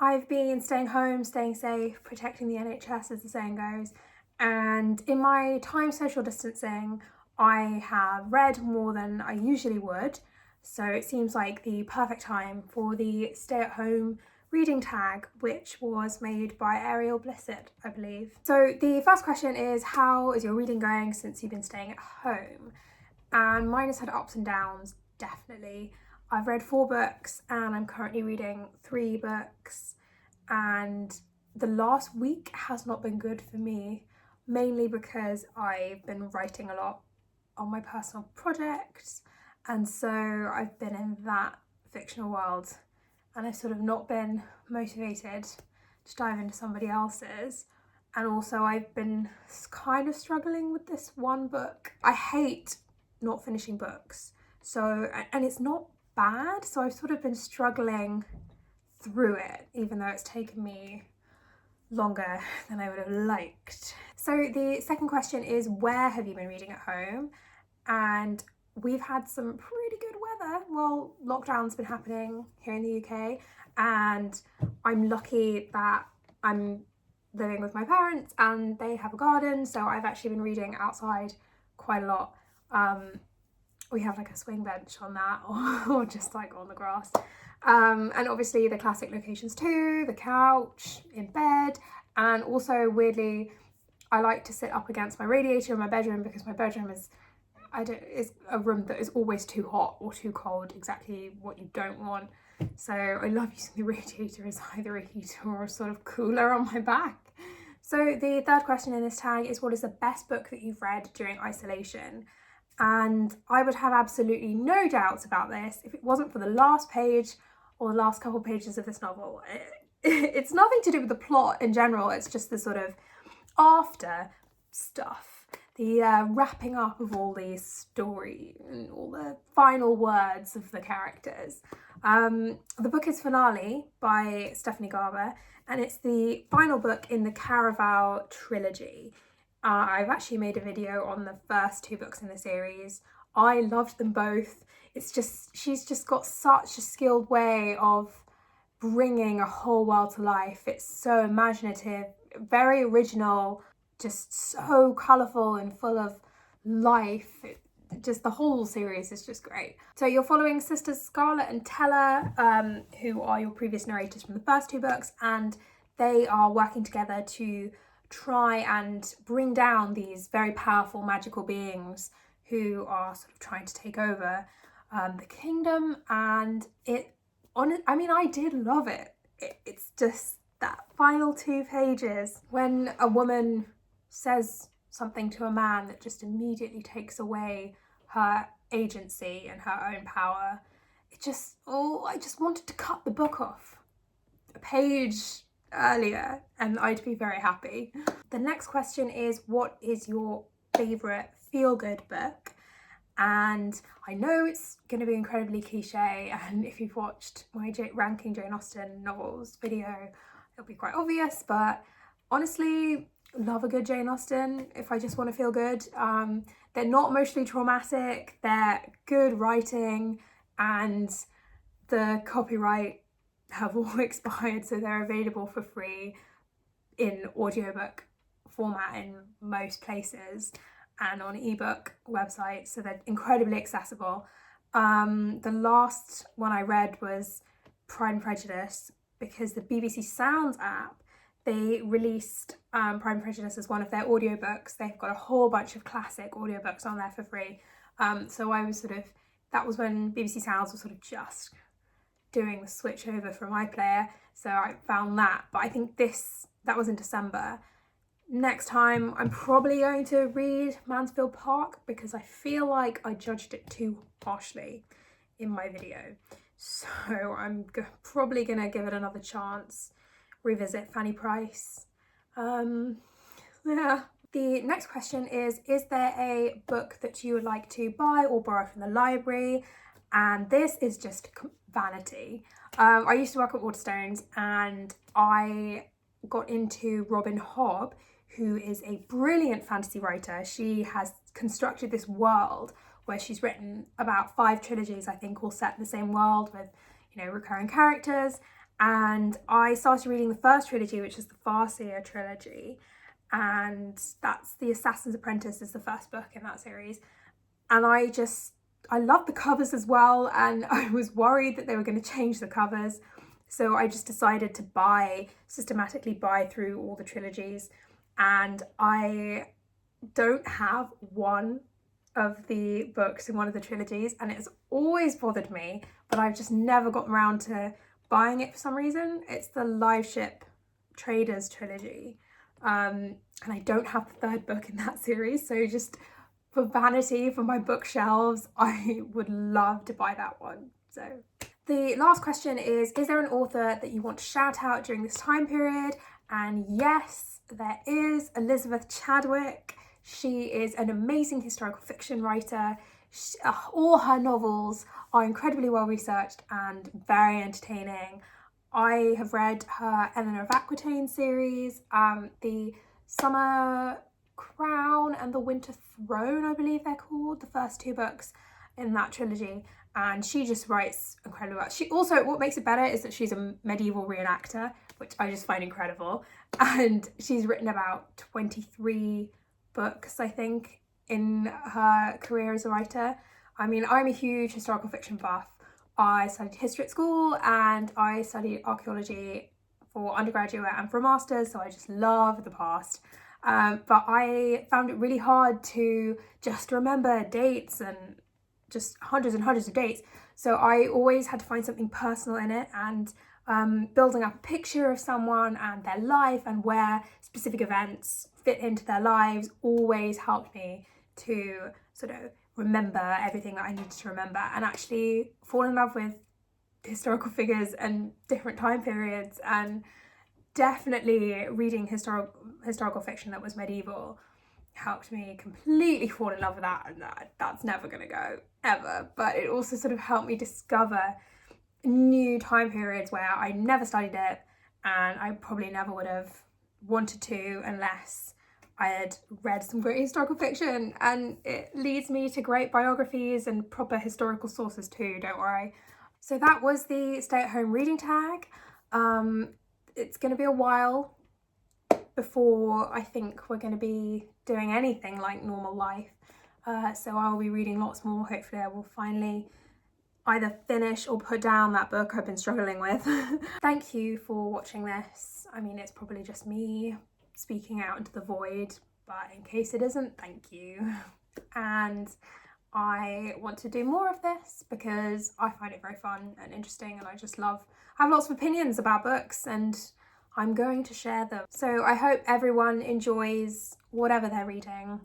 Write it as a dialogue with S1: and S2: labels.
S1: I've been staying home, staying safe, protecting the NHS as the saying goes, and in my time social distancing, I have read more than I usually would, so it seems like the perfect time for the stay at home reading tag, which was made by Ariel Bissett, I believe. So the first question is, how is your reading going since you've been staying at home? And mine has had ups and downs, definitely. I've read 4 books and I'm currently reading 3 books, and the last week has not been good for me, mainly because I've been writing a lot on my personal projects, and so I've been in that fictional world and I've sort of not been motivated to dive into somebody else's. And also I've been kind of struggling with this one book. I hate not finishing books, so, and it's not bad, so I've sort of been struggling through it, even though it's taken me longer than I would have liked. So the second question is, where have you been reading at home? And we've had some pretty good weather. Well, lockdown's been happening here in the UK, and I'm lucky that I'm living with my parents and they have a garden, so I've actually been reading outside quite a lot. We have like a swing bench on that, or just like on the grass. And obviously the classic locations too, the couch, in bed, and also weirdly, I like to sit up against my radiator in my bedroom because my bedroom is a room that is always too hot or too cold, exactly what you don't want. So I love using the radiator as either a heater or a sort of cooler on my back. So the third question in this tag is, what is the best book that you've read during isolation? And I would have absolutely no doubts about this if it wasn't for the last page or the last couple pages of this novel. It's nothing to do with the plot in general, it's just the sort of after stuff, the wrapping up of all these stories and all the final words of the characters. The book is Finale by Stephanie Garber, and it's the final book in the Caraval trilogy. I've actually made a video on the first 2 books in the series. I loved them both. It's just, she's just got such a skilled way of bringing a whole world to life. It's so imaginative, very original, just so colourful and full of life. Just the whole series is just great. So you're following sisters Scarlett and Tella, who are your previous narrators from the first 2 books, and they are working together to try and bring down these very powerful magical beings who are sort of trying to take over the kingdom. And I did love it. It's just that final 2 pages when a woman says something to a man that just immediately takes away her agency and her own power. I just wanted to cut the book off a page earlier and I'd be very happy. The next question is, what is your favourite feel-good book? And I know it's going to be incredibly cliche, and if you've watched my ranking Jane Austen novels video, it'll be quite obvious, but honestly, love a good Jane Austen if I just want to feel good. They're not emotionally traumatic, they're good writing, and the copyright have all expired, so they're available for free in audiobook format in most places and on ebook websites, so they're incredibly accessible. The last one I read was Pride and Prejudice, because the BBC Sounds app, they released Pride and Prejudice as one of their audiobooks. They've got a whole bunch of classic audiobooks on there for free. So I was that was when BBC Sounds was sort of just doing the switch over from iPlayer, so I found that. But I think that was in December. Next time I'm probably going to read Mansfield Park, because I feel like I judged it too harshly in my video. So I'm probably gonna give it another chance, revisit Fanny Price. Yeah. The next question is there a book that you would like to buy or borrow from the library? And this is just vanity. I used to work at Waterstones and I got into Robin Hobb, who is a brilliant fantasy writer. She has constructed this world where she's written about 5 trilogies, I think, all set in the same world with, recurring characters. And I started reading the first trilogy, which is the Farseer trilogy, and that's The Assassin's Apprentice is the first book in that series. And I love the covers as well, and I was worried that they were going to change the covers. So I just decided to systematically buy through all the trilogies, and I don't have one of the books in one of the trilogies, and it's always bothered me, but I've just never gotten around to buying it for some reason. It's the Live Ship Traders trilogy, and I don't have the third book in that series, so just for vanity, for my bookshelves, I would love to buy that one. So the last question is there an author that you want to shout out during this time period? And yes, there is. Elizabeth Chadwick. She is an amazing historical fiction writer. All her novels are incredibly well researched and very entertaining. I have read her Eleanor of Aquitaine series, the Summer Crown and the Winter Throne, I believe they're called, the first two books in that trilogy, and she just writes incredibly well. She also, what makes it better is that she's a medieval reenactor, which I just find incredible, and she's written about 23 books, I think, in her career as a writer. I mean, I'm a huge historical fiction buff. I studied history at school and I studied archaeology for undergraduate and for a master's, so I just love the past. But I found it really hard to just remember dates and just hundreds and hundreds of dates. So I always had to find something personal in it, and building up a picture of someone and their life and where specific events fit into their lives always helped me to sort of remember everything that I needed to remember and actually fall in love with historical figures and different time periods. And definitely reading historical fiction that was medieval helped me completely fall in love with that, and that's never going to go ever. But it also sort of helped me discover new time periods where I never studied it, and I probably never would have wanted to unless I had read some great historical fiction. And it leads me to great biographies and proper historical sources too, don't worry. So that was the stay-at-home reading tag. It's going to be a while before I think we're going to be doing anything like normal life. So I'll be reading lots more. Hopefully I will finally either finish or put down that book I've been struggling with. Thank you for watching this. I mean, it's probably just me speaking out into the void, but in case it isn't, thank you. And I want to do more of this because I find it very fun and interesting, and I have lots of opinions about books and I'm going to share them. So I hope everyone enjoys whatever they're reading,